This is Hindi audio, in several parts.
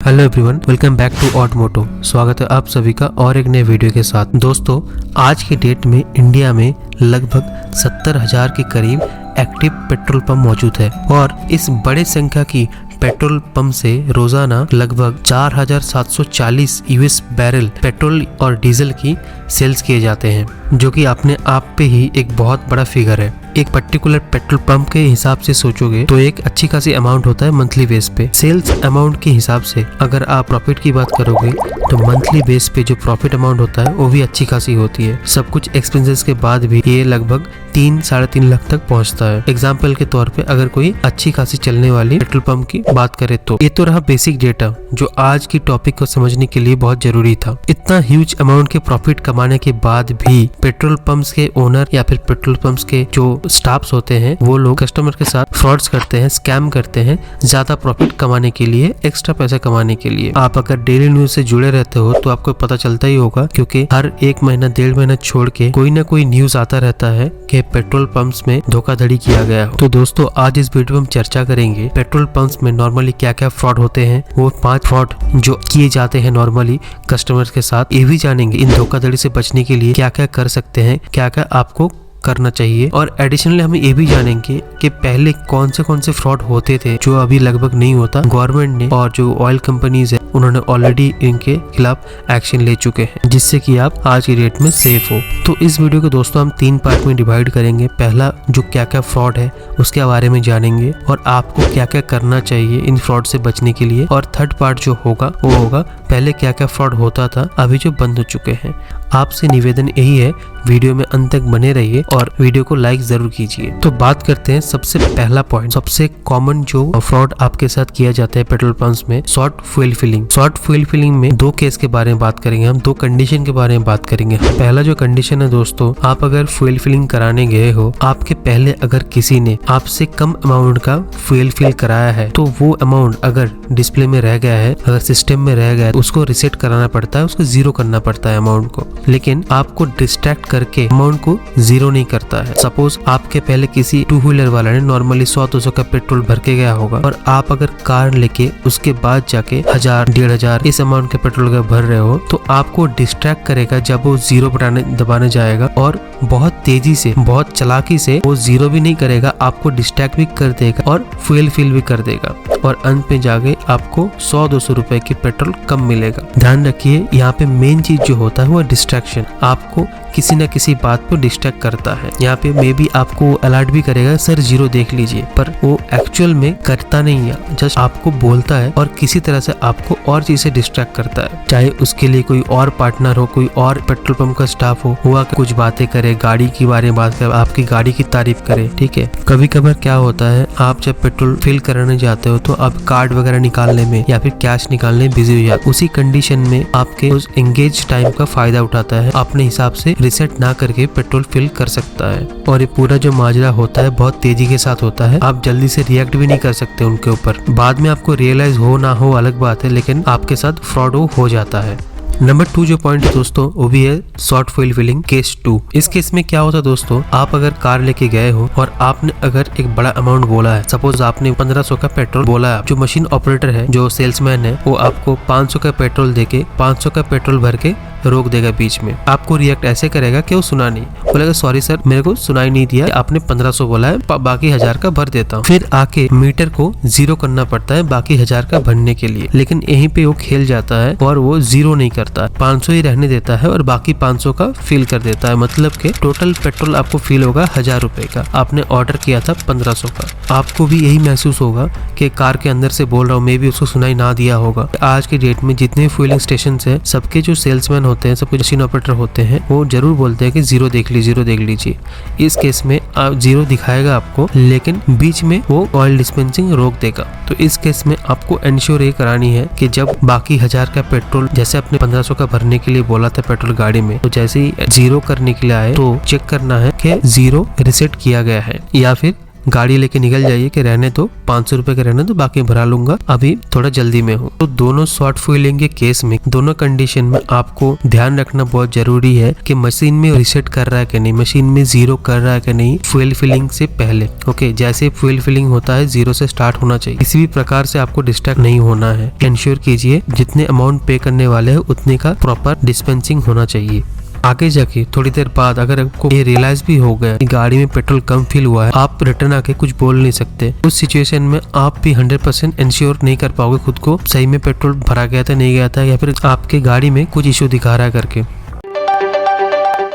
Hello everyone, welcome back to Odd Moto. स्वागत है आप सभी का और एक नए वीडियो के साथ। दोस्तों, आज की डेट में इंडिया में लगभग 70,000 के करीब एक्टिव पेट्रोल पंप मौजूद है और इस बड़े संख्या की पेट्रोल पंप से रोजाना लगभग 4,740 यूएस बैरल पेट्रोल और डीजल की सेल्स किए जाते हैं, जो कि अपने आप पे ही एक बहुत बड़ा फिगर है। एक पर्टिकुलर पेट्रोल पंप के हिसाब से सोचोगे तो एक अच्छी खासी अमाउंट होता है मंथली बेस पे। सेल्स अमाउंट के हिसाब से अगर आप प्रॉफिट की बात करोगे तो मंथली बेस पे जो प्रॉफिट अमाउंट होता है वो भी अच्छी खासी होती है। सब कुछ एक्सपेंसेस के बाद भी ये लगभग 3-3.5 लाख तक पहुंचता है। एग्जाम्पल के तौर पे अगर कोई अच्छी खासी चलने वाली पेट्रोल पंप की बात करे तो ये तो रहा बेसिक डेटा जो आज की टॉपिक को समझने के लिए बहुत जरूरी था। इतना ह्यूज अमाउंट के प्रॉफिट कमाने के बाद भी पेट्रोल पंप्स के ओनर या फिर पेट्रोल पंप्स के जो स्टाफ्स होते हैं वो लोग कस्टमर के साथ फ्रॉड्स करते हैं, स्कैम करते हैं ज्यादा प्रॉफिट कमाने के लिए, एक्स्ट्रा पैसा कमाने के लिए। आप अगर डेली न्यूज से जुड़े रहते हो तो आपको पता चलता ही होगा, क्योंकि हर 1 महीना 1.5 महीना छोड़ के कोई ना कोई न्यूज आता रहता है कि पेट्रोल पंप्स में धोखाधड़ी किया गया हो। तो दोस्तों, आज इस वीडियो में हम चर्चा करेंगे पेट्रोल पंप्स में नॉर्मली क्या क्या फ्रॉड होते हैं, वो 5 फ्रॉड जो किए जाते हैं नॉर्मली कस्टमर्स के साथ, ये भी जानेंगे इन धोखाधड़ी से बचने के लिए क्या क्या कर सकते हैं, क्या क्या आपको करना चाहिए। और एडिशनली हम ये भी जानेंगे कि पहले कौन से फ्रॉड होते थे जो अभी लगभग नहीं होता। गवर्नमेंट ने और जो ऑयल कंपनीज है उन्होंने ऑलरेडी इनके खिलाफ एक्शन ले चुके हैं, जिससे कि आप आज की डेट में सेफ हो। तो इस वीडियो को दोस्तों हम 3 पार्ट में डिवाइड करेंगे। पहला जो क्या क्या फ्रॉड है उसके बारे में जानेंगे और आपको क्या क्या करना चाहिए इन फ्रॉड से बचने के लिए। और थर्ड पार्ट जो होगा वो होगा पहले क्या क्या फ्रॉड होता था, अभी जो बंद हो चुके हैं। आपसे निवेदन यही है, वीडियो में अंत तक बने रहिए और वीडियो को लाइक जरूर कीजिए। तो बात करते हैं सबसे पहला पॉइंट, सबसे कॉमन जो फ्रॉड आपके साथ किया जाता है पेट्रोल पंप्स में, short fuel filling. Short fuel filling में 2 केस के बारे में बात करेंगे हम, 2 कंडीशन के बारे में बात करेंगे। पहला जो कंडीशन है दोस्तों, आप अगर फ्यूल फिलिंग कराने गए हो, आपके पहले अगर किसी ने आपसे कम अमाउंट का फ्यूल फिल कराया है तो वो अमाउंट अगर डिस्प्ले में रह गया है, अगर सिस्टम में रह गया है, उसको रिसेट कराना पड़ता है, उसको 0 करना पड़ता है अमाउंट को। लेकिन आपको डिस्ट्रैक्ट करके अमाउंट को 0 नहीं करता है। सपोज आपके पहले किसी 2 व्हीलर वाला ने नॉर्मली 100-200 का पेट्रोल भर के गया होगा और आप अगर कार लेके उसके बाद जाके 1000-1500 इस अमाउंट के पेट्रोल का भर रहे हो तो आपको डिस्ट्रैक्ट करेगा जब वो 0 दबाने जाएगा, और बहुत तेजी से, बहुत चालाकी से वो 0 भी नहीं करेगा, आपको डिस्ट्रैक्ट भी कर देगा और फ्यूल फिल भी कर देगा, और अंत में जाके आपको 100-200 रुपए की पेट्रोल कम मिलेगा। ध्यान रखिए, यहाँ पे मेन चीज जो होता है वो डिस्ट्रैक्शन, आपको किसी न किसी बात पर डिस्ट्रैक्ट करता है। यहाँ पे मे बी आपको अलर्ट भी करेगा, सर 0 देख लीजिए, पर वो एक्चुअल में करता नहीं है, जस्ट आपको बोलता है और किसी तरह से आपको और चीज से डिस्ट्रैक्ट करता है। चाहे उसके लिए कोई और पार्टनर हो, कोई और पेट्रोल पंप का स्टाफ हो, हुआ कुछ बातें करे, गाड़ी के बारे में बात करे, आपकी गाड़ी की तारीफ करे, ठीक है। कभी कभार क्या होता है, आप जब पेट्रोल फिल कराने जाते हो तो आप कार्ड वगैरह निकालने में या फिर कैश निकालने में बिजी हो जाते, उसी कंडीशन में आपके उस एंगेज टाइम का फायदा उठाता है, अपने हिसाब से रिसेट ना करके पेट्रोल फिल कर सकता है। और ये पूरा जो माजरा होता है बहुत तेजी के साथ होता है, आप जल्दी से रिएक्ट भी नहीं कर सकते उनके ऊपर। बाद में आपको रियलाइज हो ना हो अलग बात है, लेकिन आपके साथ फ्रॉड हो जाता है। नंबर 2 जो पॉइंट है दोस्तों वो भी है शॉर्ट फ्यूल फिलिंग केस 2। इस केस में क्या होता है दोस्तों, आप अगर कार लेके गए हो और आपने अगर एक बड़ा अमाउंट बोला है, सपोज आपने 1500 का पेट्रोल बोला है, जो मशीन ऑपरेटर है, जो सेल्समैन है, वो आपको 500 का पेट्रोल देके 500 का पेट्रोल भर के रोक देगा बीच में। आपको रिएक्ट ऐसे करेगा कि वो सुना नहीं, बोलेगा सॉरी सर मेरे को सुनाई नहीं दिया, आपने 1500 बोला है, बाकी 1000 का भर देता हूँ। फिर आके मीटर को 0 करना पड़ता है बाकी 1000 का भरने के लिए, लेकिन यहीं पे वो खेल जाता है और वो 0 नहीं करता, 500 ही रहने देता है और बाकी 500 का फिल कर देता है। मतलब के टोटल पेट्रोल आपको फिल होगा 1000 रुपए का, आपने ऑर्डर किया था 1500 का। आपको भी यही महसूस होगा कि कार के अंदर से बोल रहा हूँ, मे भी उसको सुनाई ना दिया होगा। आज के डेट में जितने फ्यूलिंग स्टेशन है, सबके जो सेल्समैन होते हैं, सब कुछ मशीन ऑपरेटर होते हैं, वो जरूर बोलते हैं कि 0 देख लीजिए, 0 देख लीजिए। इस केस में 0 दिखाएगा आपको, लेकिन बीच में वो ऑयल डिस्पेंसिंग रोक देगा। तो इस केस में आपको इंश्योर ये करानी है कि जब बाकी 1000 का पेट्रोल, जैसे अपने 1500 का भरने के लिए बोला था पेट्रोल गाड़ी में, तो जैसे ही 0 करने के लिए आए तो चेक करना है कि 0 रिसेट किया गया है या फिर गाड़ी लेके निकल जाइए कि रहने तो 500 रुपए के रहने तो बाकी भरा लूंगा, अभी थोड़ा जल्दी में हूँ। तो दोनों शॉर्ट फ्यूलिंग के केस में दोनों कंडीशन में आपको ध्यान रखना बहुत जरूरी है कि मशीन में रिसेट कर रहा है कि नहीं, मशीन में जीरो कर रहा है कि नहीं फ्यूल फिलिंग से पहले। ओके, जैसे फ्यूल फिलिंग होता है जीरो से स्टार्ट होना चाहिए। किसी भी प्रकार से आपको डिस्ट्रैक्ट नहीं होना है। इंश्योर कीजिए जितने अमाउंट पे करने वाले हैं उतने का प्रॉपर डिस्पेंसिंग होना चाहिए। आगे जाके थोड़ी देर बाद अगर आपको ये रियलाइज भी हो गया कि गाड़ी में पेट्रोल कम फिल हुआ है, आप रिटर्न आके कुछ बोल नहीं सकते। उस सिचुएशन में आप भी 100% इंश्योर नहीं कर पाओगे खुद को सही में पेट्रोल भरा गया था नहीं गया था, या फिर आपके गाड़ी में कुछ इशू दिखा रहा है करके।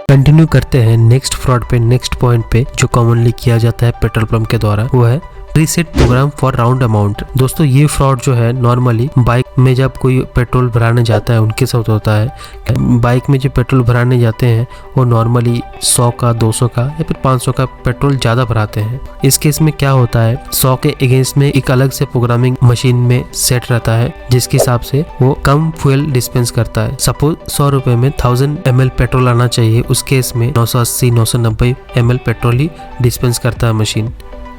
कंटिन्यू करते हैं नेक्स्ट फ्रॉड पे, नेक्स्ट पॉइंट पे जो कॉमनली किया जाता है पेट्रोल पंप के द्वारा, वो है preset program for round amount. दोस्तों ये फ्रॉड जो है नॉर्मली बाइक में जब कोई पेट्रोल भराने जाता है उनके साथ होता है। बाइक में जो पेट्रोल भराने जाते हैं वो नॉर्मली 100 का 200 का या फिर 500 का पेट्रोल ज्यादा भराते हैं। इस केस में क्या होता है, 100 के अगेंस्ट में एक अलग से प्रोग्रामिंग मशीन में सेट रहता है जिसके हिसाब से वो कम फ्यूल डिस्पेंस करता है। सपोज 100 रुपए में 1000 ml पेट्रोल आना चाहिए, उस केस में 980 990 ml पेट्रोल ही डिस्पेंस करता है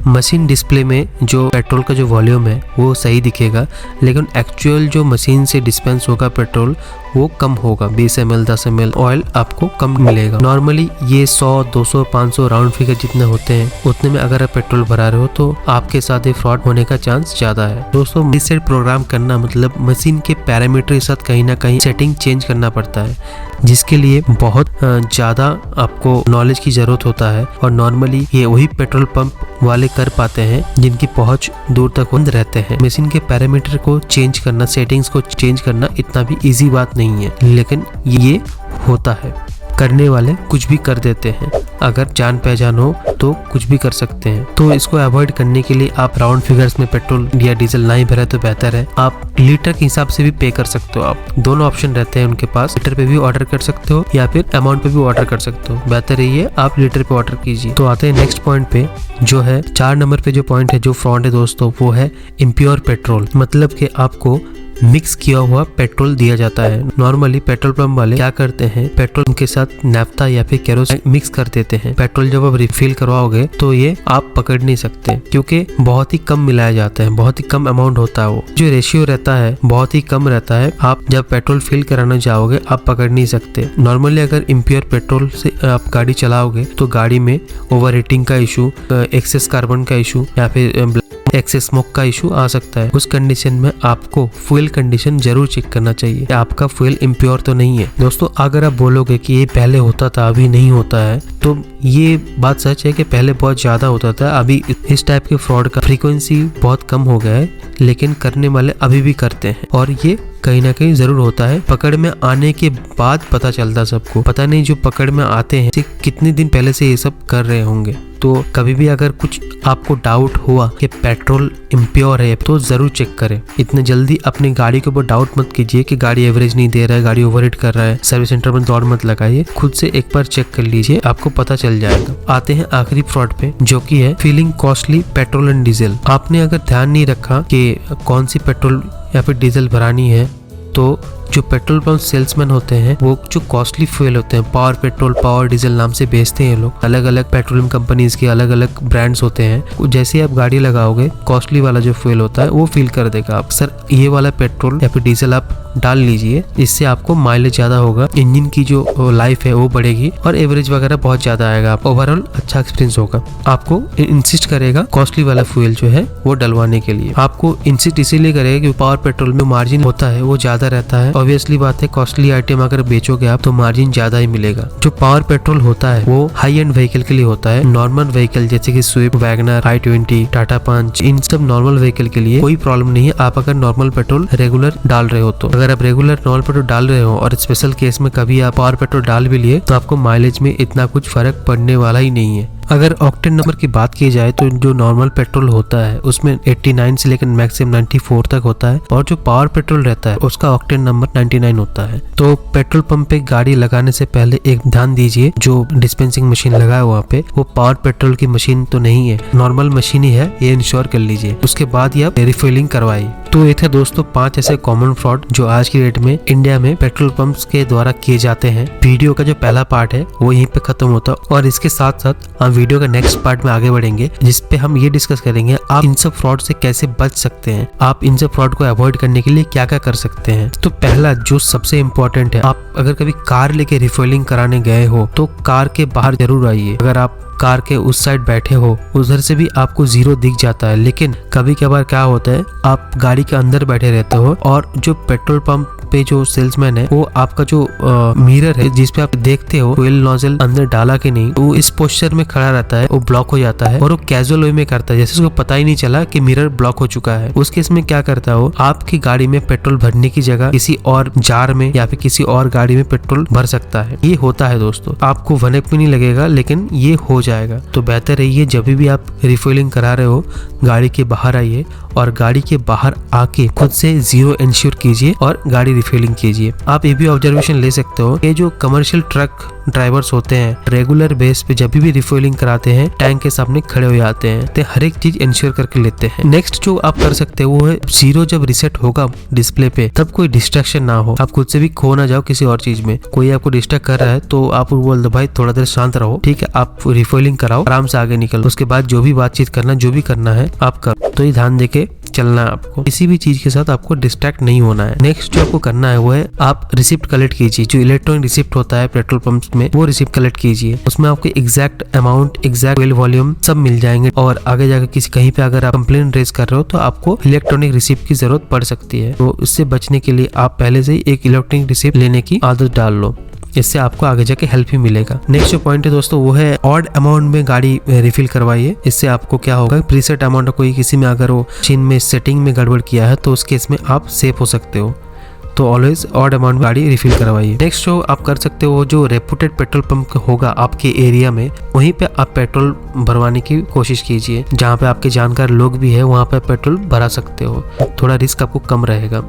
मशीन डिस्प्ले में जो पेट्रोल का जो वॉल्यूम है वो सही दिखेगा, लेकिन एक्चुअल जो मशीन से डिस्पेंस होगा पेट्रोल वो कम होगा। 20 ml 10 ml ऑयल आपको कम मिलेगा। नॉर्मली ये 100 200 500 राउंड फिगर जितने होते हैं उतने में अगर आप पेट्रोल भरा रहे हो तो आपके साथ ये फ्रॉड होने का चांस ज्यादा है। दोस्तों प्रीसेट प्रोग्राम करना मतलब मशीन के पैरामीटर के साथ कहीं ना कहीं सेटिंग चेंज करना पड़ता है, जिसके लिए बहुत ज्यादा आपको नॉलेज की जरूरत होता है। और नॉर्मली ये वही पेट्रोल पंप वाले कर पाते हैं जिनकी पहुंच दूर तक बंद रहते हैं। मशीन के पैरामीटर को चेंज करना, सेटिंग्स को चेंज करना इतना भी इजी बात नहीं है, लेकिन ये होता है। करने वाले कुछ भी कर देते हैं, अगर जान पहचान हो तो कुछ भी कर सकते हैं। तो इसको अवॉइड करने के लिए आप राउंड फिगर्स में पेट्रोल या डीजल नहीं भरे तो बेहतर है। आप लीटर के हिसाब से भी पे कर सकते हो। आप दोनों ऑप्शन रहते हैं उनके पास, लीटर पे भी ऑर्डर कर सकते हो या फिर अमाउंट पे भी ऑर्डर कर सकते हो। बेहतर यही है आप लीटर पे ऑर्डर कीजिए। तो आते हैं नेक्स्ट पॉइंट पे, जो है 4 नंबर पे जो पॉइंट है जो फ्रॉड है दोस्तों, वो है इम्प्योर पेट्रोल। मतलब कि आपको मिक्स किया हुआ पेट्रोल दिया जाता है। नॉर्मली पेट्रोल पंप वाले क्या करते हैं, पेट्रोल के साथ नैफ्था या फिर केरोसिन मिक्स कर देते हैं। पेट्रोल जब आप रिफिल करवाओगे तो ये आप पकड़ नहीं सकते, क्योंकि बहुत ही कम मिलाया जाता है, बहुत ही कम अमाउंट होता है। वो जो रेशियो रहता है बहुत ही कम रहता है। आप जब पेट्रोल फिल कराना जाओगे आप पकड़ नहीं सकते। नॉर्मली अगर इम्प्योर पेट्रोल से आप गाड़ी चलाओगे तो गाड़ी में ओवर हीटिंग का इशू, एक्सेस कार्बन का इशू या फिर एक्सेस स्मोक का इशू आ सकता है। उस कंडीशन में आपको फ्यूल कंडीशन जरूर चेक करना चाहिए, आपका फ्यूल इम्प्योर तो नहीं है। दोस्तों अगर आप बोलोगे कि ये पहले होता था अभी नहीं होता है, तो ये बात सच है कि पहले बहुत ज्यादा होता था। अभी इस टाइप के फ्रॉड का फ्रीक्वेंसी बहुत कम हो गया है, लेकिन करने वाले अभी भी करते हैं और ये कहीं ना कहीं जरूर होता है। पकड़ में आने के बाद पता चलता सबको, पता नहीं जो पकड़ में आते हैं कितने दिन पहले से ये सब कर रहे होंगे। तो कभी भी अगर कुछ आपको डाउट हुआ कि पेट्रोल इम्प्योर है तो जरूर चेक करें। इतने जल्दी अपनी गाड़ी के ऊपर डाउट मत कीजिए कि गाड़ी एवरेज नहीं दे रहा है, गाड़ी ओवरहीट कर रहा है, सर्विस सेंटर में दौड़ मत लगाइए। खुद से एक बार चेक कर लीजिए, आपको पता चल जाएगा। आते हैं आखिरी फ्रॉड पे, जो कि है feeling costly petrol and diesel. आपने अगर ध्यान नहीं रखा कि कौन सी पेट्रोल या फिर डीजल भरानी है, तो जो पेट्रोल पंप सेल्समैन होते हैं वो जो कॉस्टली फ्यूल होते हैं, पावर पेट्रोल पावर डीजल नाम से बेचते हैं लोग। अलग अलग पेट्रोलियम कंपनीज के अलग अलग ब्रांड्स होते हैं। जैसे आप गाड़ी लगाओगे कॉस्टली वाला जो फ्यूल होता है वो फील कर देगा आप, सर ये वाला पेट्रोल या फिर डीजल आप डाल लीजिए, इससे आपको माइलेज ज्यादा होगा, इंजन की जो लाइफ है वो बढ़ेगी और एवरेज वगैरह बहुत ज्यादा आएगा, ओवरऑल अच्छा एक्सपीरियंस होगा। आपको इंसिस्ट करेगा कॉस्टली वाला फ्यूल जो है वो डलवाने के लिए। आपको इंसिस्ट इसीलिए करेगा क्योंकि पावर पेट्रोल में मार्जिन होता है वो ज्यादा रहता है। ऑब्वियसली बात है, कॉस्टली आइटम अगर बेचोगे आप तो मार्जिन ज्यादा ही मिलेगा। जो पावर पेट्रोल होता है वो हाई एंड व्हीकल के लिए होता है। नॉर्मल व्हीकल जैसे कि स्विफ्ट, वैगनर, i20, टाटा पंच, इन सब नॉर्मल व्हीकल के लिए कोई प्रॉब्लम नहीं है। आप अगर नॉर्मल पेट्रोल रेगुलर डाल रहे हो तो, अगर आप रेगुलर नॉर्मल पेट्रोल डाल रहे हो और स्पेशल केस में कभी आप पावर पेट्रोल डाल भी लिए तो आपको माइलेज में इतना कुछ फर्क पड़ने वाला ही नहीं है। अगर ऑक्टेन नंबर की बात की जाए तो जो नॉर्मल पेट्रोल होता है उसमें 89 से लेकर मैक्सिमम 94 तक होता है, और जो पावर पेट्रोल रहता है उसका ऑक्टेन नंबर 99 होता है। तो पेट्रोल पंप पे गाड़ी लगाने से पहले एक ध्यान दीजिए, जो डिस्पेंसिंग मशीन लगा है वहाँ पे वो पावर पेट्रोल की मशीन तो नहीं है, नॉर्मल मशीन ही है, ये इंश्योर कर लीजिए। उसके बाद ही आप रिफिलिंग करवाइए। तो ये थे दोस्तों 5 ऐसे कॉमन फ्रॉड जो आज की डेट में इंडिया में पेट्रोल पंप्स के द्वारा किए जाते हैं। वीडियो का जो पहला पार्ट है वो यहीं पे खत्म होता है और इसके साथ साथ हम वीडियो का नेक्स्ट पार्ट में आगे बढ़ेंगे, जिसपे हम ये डिस्कस करेंगे आप इन सब फ्रॉड से कैसे बच सकते हैं, आप इन सब फ्रॉड को अवॉइड करने के लिए क्या क्या कर सकते हैं। तो पहला जो सबसे इम्पोर्टेंट है, आप अगर कभी कार लेके रिफिलिंग कराने गए हो तो कार के बाहर जरूर आइए। अगर आप कार के उस साइड बैठे हो उधर से भी आपको जीरो दिख जाता है, लेकिन कभी कभार क्या होता है आप गाड़ी के अंदर बैठे रहते हो और जो पेट्रोल पंप पे जो सेल्समैन है वो आपका जो मिरर है जिसपे आप देखते हो ऑयल नोजल अंदर डाला कि नहीं, वो इस पोस्चर में खड़ा रहता है, वो ब्लॉक हो जाता है और वो कैजुअल वे में करता है, जैसे उसको पता ही नहीं चला कि मिरर ब्लॉक हो चुका है। उस केस में क्या करता है वो आपकी गाड़ी में पेट्रोल भरने की जगह किसी और जार में या फिर किसी और गाड़ी में पेट्रोल भर सकता है। ये होता है दोस्तों, आपको 1 भी नहीं लगेगा लेकिन ये हो जाएगा। तो बेहतर है ये जब भी आप रिफिलिंग करा रहे हो गाड़ी के बाहर आइए और गाड़ी के बाहर आके खुद से जीरो इंश्योर कीजिए और गाड़ी रिफिलिंग कीजिए। आप ये भी ऑब्जर्वेशन ले सकते हो कि जो कमर्शियल ट्रक ड्राइवर्स होते हैं रेगुलर बेस पे जब भी रिफिलिंग कराते हैं टैंक के सामने खड़े हो जाते हैं, तो हर एक चीज इंश्योर करके लेते हैं। नेक्स्ट जो आप कर सकते हो वो है जीरो जब रिसेट होगा डिस्प्ले पे तब कोई डिस्ट्रैक्शन ना हो, आप खुद से भी खो ना जाओ किसी और चीज में। कोई आपको डिस्ट्रैक्ट कर रहा है तो आप बोल दो भाई थोड़ा देर शांत रहो, ठीक है, आप रिफिलिंग कराओ, आराम से आगे निकलो, उसके बाद जो भी बातचीत करना जो भी करना है आप करो। तो ये ध्यान देके चलना है आपको, किसी भी चीज के साथ आपको डिस्ट्रैक्ट नहीं होना है। नेक्स्ट जो आपको करना है वो है आप रिसिप्ट कलेक्ट कीजिए। जो इलेक्ट्रॉनिक रिसिप्ट होता है पेट्रोल पंप्स में वो रिसिप्ट कलेक्ट कीजिए, उसमें आपको exact amount exact oil volume सब मिल जाएंगे। और आगे जाकर किसी कहीं पे अगर आप कंप्लेन रेज कर रहे हो तो आपको इलेक्ट्रॉनिक रिसिप्ट की जरूरत पड़ सकती है। तो इससे बचने के लिए आप पहले से ही एक इलेक्ट्रॉनिक रिसिप्ट लेने की आदत डाल लो, इससे आपको आगे जाके हेल्प ही मिलेगा। नेक्स्ट जो पॉइंट है दोस्तों वो है ऑड अमाउंट में गाड़ी रिफिल करवाइए। इससे आपको क्या होगा, प्रीसेट अमाउंट कोई किसी में अगर वो मशीन में सेटिंग में गड़बड़ किया है तो उस केस में आप सेफ हो सकते हो। तो ऑलवेज ऑड अमाउंट में गाड़ी रिफिल करवाइए। नेक्स्ट जो आप कर सकते हो जो रेपुटेड पेट्रोल पंप होगा आपके एरिया में वहीं पे आप पेट्रोल भरवाने की कोशिश कीजिए। जहाँ पे आपके जानकार लोग भी है वहाँ पे पेट्रोल भरा सकते हो, थोड़ा रिस्क आपको कम रहेगा।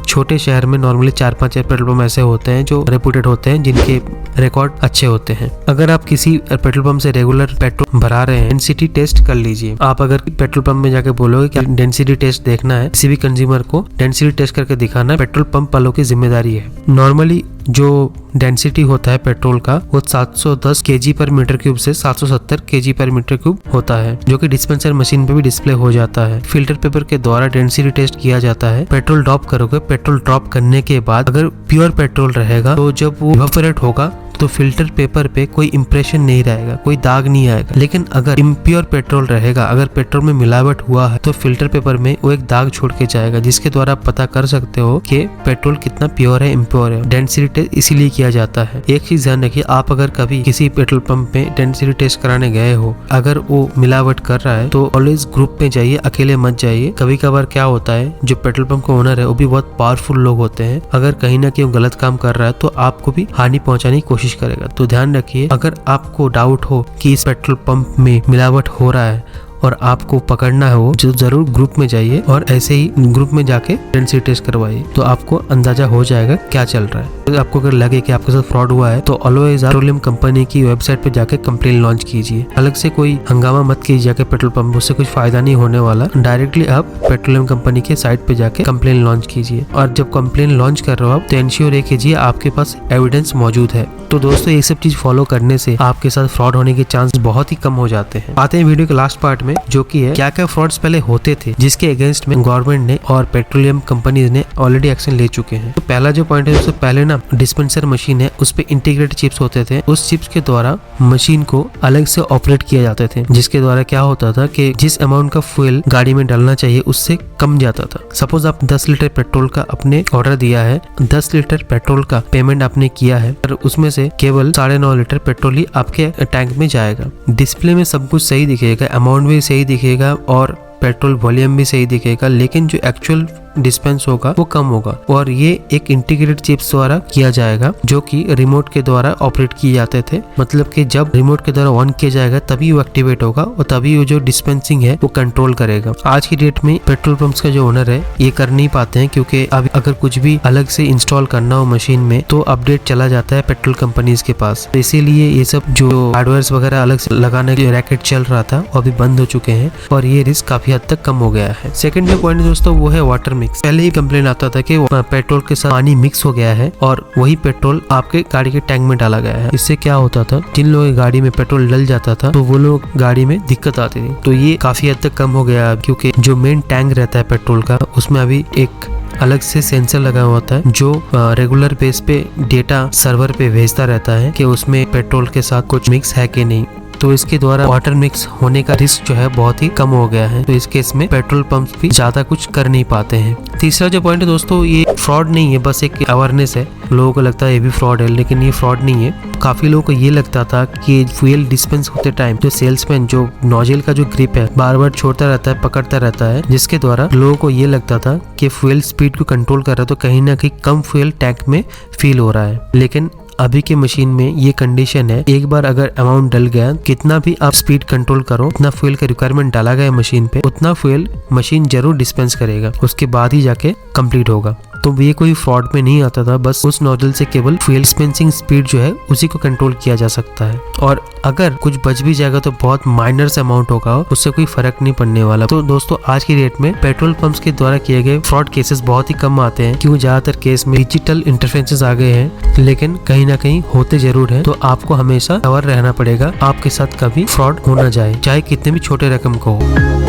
छोटे शहर में नॉर्मली 4-5 पेट्रोल पंप ऐसे होते हैं जो रेपुटेड होते हैं, जिनके रिकॉर्ड अच्छे होते हैं। अगर आप किसी पेट्रोल पंप से रेगुलर पेट्रोल भरा रहे हैं डेंसिटी टेस्ट कर लीजिए। आप अगर पेट्रोल पंप में जाके बोलोगे कि डेंसिटी टेस्ट देखना है, किसी भी कंज्यूमर को डेंसिटी टेस्ट करके दिखाना है, पेट्रोल पंप वालों की जिम्मेदारी है। नॉर्मली जो डेंसिटी होता है पेट्रोल का वो 710 kg पर मीटर क्यूब से 770 kg पर मीटर क्यूब होता है, जो कि डिस्पेंसर मशीन पे भी डिस्प्ले हो जाता है। फिल्टर पेपर के द्वारा डेंसिटी टेस्ट किया जाता है। पेट्रोल ड्रॉप करोगे, पेट्रोल ड्रॉप करने के बाद अगर प्योर पेट्रोल रहेगा तो जब वो इवेपोरेट होगा तो फिल्टर पेपर पे कोई इंप्रेशन नहीं रहेगा, कोई दाग नहीं आएगा। लेकिन अगर इम्प्योर पेट्रोल रहेगा, अगर पेट्रोल में मिलावट हुआ है तो फिल्टर पेपर में वो एक दाग छोड़ के जाएगा, जिसके द्वारा आप पता कर सकते हो कि पेट्रोल कितना प्योर है इम्प्योर है। डेंसिटी टेस्ट इसीलिए किया जाता है। एक चीज ध्यान रखिए, आप अगर कभी किसी पेट्रोल पंप में डेंसिटी टेस्ट कराने गए हो, अगर वो मिलावट कर रहा है तो ऑलवेज ग्रुप में जाइए, अकेले मत जाइए। कभी कभार क्या होता है जो पेट्रोल पंप का ओनर है वो भी बहुत पावरफुल लोग होते हैं, अगर कहीं ना कहीं वो गलत काम कर रहा है तो आपको भी हानि पहुंचाने की कोशिश करेगा। तो ध्यान रखिए, अगर आपको डाउट हो कि इस पेट्रोल पंप में मिलावट हो रहा है और आपको पकड़ना है वो, जो जरूर ग्रुप में जाइए और ऐसे ही ग्रुप में जाके डेंसिटी टेस्ट करवाइए, तो आपको अंदाजा हो जाएगा क्या चल रहा है। तो आपको अगर लगे कि आपके साथ फ्रॉड हुआ है तो ऑलवेज पेट्रोलियम कंपनी की वेबसाइट पे जाके कंप्लेन लॉन्च कीजिए। अलग से कोई हंगामा मत कीजिए जाके पेट्रोल पंप, उससे कुछ फायदा नहीं होने वाला। डायरेक्टली आप पेट्रोलियम कंपनी के साइट पे जाके कंप्लेन लॉन्च कीजिए। और जब कंप्लेन लॉन्च कर रहे हो आप तो इंश्योर ये कीजिए आपके पास एविडेंस मौजूद है। तो दोस्तों ये सब चीज फॉलो करने से आपके साथ फ्रॉड होने के चांस बहुत ही कम हो जाते हैं। आते हैं वीडियो के लास्ट पार्ट में, जो कि है क्या क्या फ्रॉड्स पहले होते थे जिसके अगेंस्ट में गवर्नमेंट ने और पेट्रोलियम कंपनीज ने ऑलरेडी एक्शन ले चुके हैं। तो पहला जो पॉइंट है, सबसे पहले ना डिस्पेंसर मशीन है उस पे इंटीग्रेटेड चिप्स होते थे। उस चिप्स के द्वारा मशीन को अलग से ऑपरेट किए जाते थे, जिसके द्वारा क्या होता था कि जिस अमाउंट का फ्यूल गाड़ी में डालना चाहिए उससे कम जाता था। सपोज आप 10 लीटर पेट्रोल का अपने ऑर्डर दिया है, 10 लीटर पेट्रोल का पेमेंट आपने किया है, और उसमें से केवल 9.5 लीटर पेट्रोल ही आपके टैंक में जाएगा। डिस्प्ले में सब कुछ सही दिखेगा, अमाउंट भी सही दिखेगा और पेट्रोल वॉल्यूम भी सही दिखेगा, लेकिन जो एक्चुअल डिस्पेंस होगा वो कम होगा। और ये एक इंटीग्रेटेड चिप्स द्वारा किया जाएगा, जो कि रिमोट के द्वारा ऑपरेट किए जाते थे। मतलब कि जब रिमोट के द्वारा ऑन किया जाएगा तभी वो एक्टिवेट होगा और तभी वो जो डिस्पेंसिंग है वो कंट्रोल करेगा। आज की डेट में पेट्रोल पंप्स का जो ओनर है ये कर नहीं पाते हैं, क्योंकि अब अगर कुछ भी अलग से इंस्टॉल करना हो मशीन में तो अपडेट चला जाता है पेट्रोल कंपनीज के पास। तो इसीलिए ये सब जो हार्डवेयर वगैरह अलग से लगाने के रैकेट चल रहा था वो अभी बंद हो चुके हैं और ये रिस्क काफी हद तक कम हो गया है। सेकंड जो पॉइंट दोस्तों वो है वाटर में। मिक्स। पहले ही कंप्लेन आता था कि पेट्रोल के साथ पानी मिक्स हो गया है और वही पेट्रोल आपके गाड़ी के टैंक में डाला गया है। इससे क्या होता था, जिन लोगों की गाड़ी में पेट्रोल डल जाता था तो वो लोग गाड़ी में दिक्कत आती थी। तो ये काफी हद तक कम हो गया, क्योंकि जो मेन टैंक रहता है पेट्रोल का, उसमें अभी एक अलग से सेंसर लगा हुआ होता है जो रेगुलर बेस पे डेटा सर्वर पे भेजता रहता है कि उसमें पेट्रोल के साथ कुछ मिक्स है कि नहीं। तो इसके द्वारा वाटर मिक्स होने का रिस्क जो है बहुत ही कम हो गया है। तो इस केस में पेट्रोल पंप भी ज्यादा कुछ कर नहीं पाते हैं। तीसरा जो पॉइंट है दोस्तों, ये फ्रॉड नहीं है, बस एक अवेयरनेस है। लोगों को लगता है ये भी फ्रॉड है, लेकिन ये फ्रॉड नहीं है। काफी लोगों को ये लगता था कि फ्यूल डिस्पेंस होते टाइम जो सेल्समैन जो नोजल का जो ग्रिप है बार बार छोड़ता रहता है, पकड़ता रहता है, जिसके द्वारा लोगों को ये लगता था कि फ्यूल स्पीड को कंट्रोल कर रहा है, तो कहीं ना कहीं कम फ्यूल टैंक में फील हो रहा है। लेकिन अभी के मशीन में ये कंडीशन है, एक बार अगर अमाउंट डल गया, कितना भी आप स्पीड कंट्रोल करो, उतना फ्यूल का रिक्वायरमेंट डाला गया मशीन पे, उतना फ्यूल मशीन जरूर डिस्पेंस करेगा, उसके बाद ही जाके कंप्लीट होगा। तो ये कोई फ्रॉड में नहीं आता था, बस उस नोजल से केवल फ्यूल डिस्पेंसिंग स्पीड जो है उसी को कंट्रोल किया जा सकता है। और अगर कुछ बच भी जाएगा तो बहुत माइनर से अमाउंट होगा, उससे कोई फर्क नहीं पड़ने वाला। तो दोस्तों आज की डेट में पेट्रोल पंप्स के द्वारा किए गए फ्रॉड केसेस बहुत ही कम आते हैं, क्योंकि ज्यादातर केस में डिजिटल इंटरफेरेंसेस आ गए हैं, लेकिन कहीं ना कहीं होते जरूर है। तो आपको हमेशा अवेयर रहना पड़ेगा, आपके साथ कभी फ्रॉड हो ना जाए, चाहे कितने भी छोटे रकम का हो।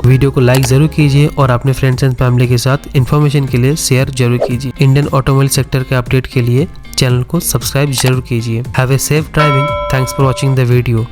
वीडियो को लाइक जरूर कीजिए और अपने फ्रेंड्स एंड फैमिली के साथ इन्फॉर्मेशन के लिए शेयर जरूर कीजिए। इंडियन ऑटोमोबाइल सेक्टर के अपडेट के लिए चैनल को सब्सक्राइब जरूर कीजिए। Have a safe driving. Thanks for watching the video.